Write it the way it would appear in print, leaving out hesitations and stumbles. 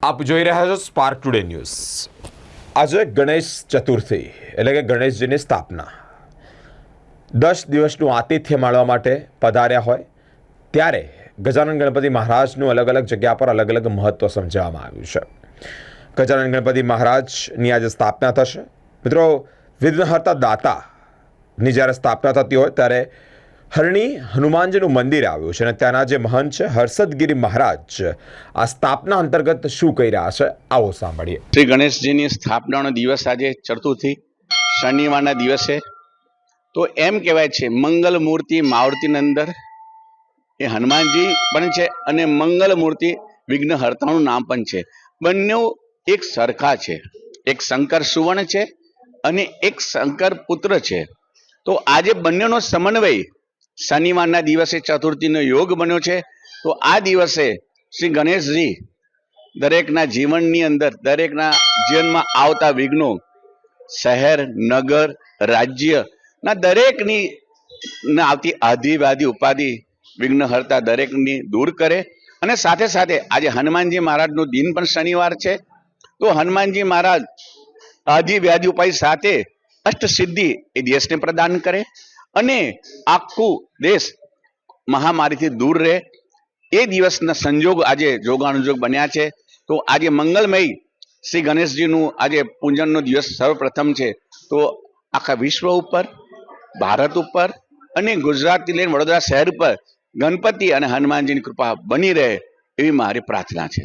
આપ જોઈ રહ્યા છો સ્પાર્ક ટુડે ન્યૂઝ। આજે ગણેશ ચતુર્થી એટલે કે ગણેશજીની સ્થાપના 10 દિવસનું આતિથ્ય માણવા માટે પધાર્યા હોય ત્યારે ગજાનન ગણપતિ મહારાજનું અલગ અલગ જગ્યા પર અલગ અલગ મહત્વ સમજાવવામાં આવ્યું છે। ગજાનન ગણપતિ મહારાજની આજે સ્થાપના થશે। મિત્રો, વિઘ્નહર્તા દાતાની જ્યારે સ્થાપના થતી હોય ત્યારે હરણી હનુમાનજીનું મંદિર આવ્યું છે અને ત્યાંના જે મહંત છે હર્ષદગીરી મહારાજ આ સ્થાપના અંતર્ગત શું કહી રહ્યા છે, આવો સાંભળીએ। શ્રી ગણેશજીની સ્થાપનાનો દિવસ આજે ચતુર્થી શનિવારના દિવસે તો એમ કહેવાય છે મંગલ મૂર્તિ માવૃતિની અંદર એ હનુમાનજી પણ છે અને મંગલ મૂર્તિ વિઘ્નહર્તાનું નામ પણ છે। બંને એક સરખા છે, એક શંકર સુવર્ણ છે અને એક શંકર પુત્ર છે। તો આજે બંનેનો સમન્વય શનિવારના દિવસે ચતુર્થીનો યોગ બન્યો છે। તો આ દિવસે શ્રી ગણેશજી દરેકના જીવનની અંદર દરેકના જીવનમાં આવતા વિઘ્નો શહેર નગર રાજ્યના દરેકની આવતી આધિ વ્યાધિ ઉપાધિ વિઘ્નહર્તા દરેકની દૂર કરે। અને સાથે સાથે આજે હનુમાનજી મહારાજનું દિન પણ શનિવાર છે। તો હનુમાનજી મહારાજ આધિ વ્યાધિ ઉપાધિ સાથે અષ્ટ સિદ્ધિ એ દેશને પ્રદાન કરે અને આખું દેશ મહામારીથી દૂર રહે એ દિવસના સંજોગ આજે જોગાનુજોગ બન્યા છે। તો આજે મંગલમય શ્રી ગણેશજીનું આજે પૂજનનો દિવસ સર્વપ્રથમ છે। તો આખા વિશ્વ ઉપર ભારત ઉપર અને ગુજરાતથી લઈને વડોદરા શહેર પર ગણપતિ અને હનુમાનજીની કૃપા બની રહે એવી મારી પ્રાર્થના છે।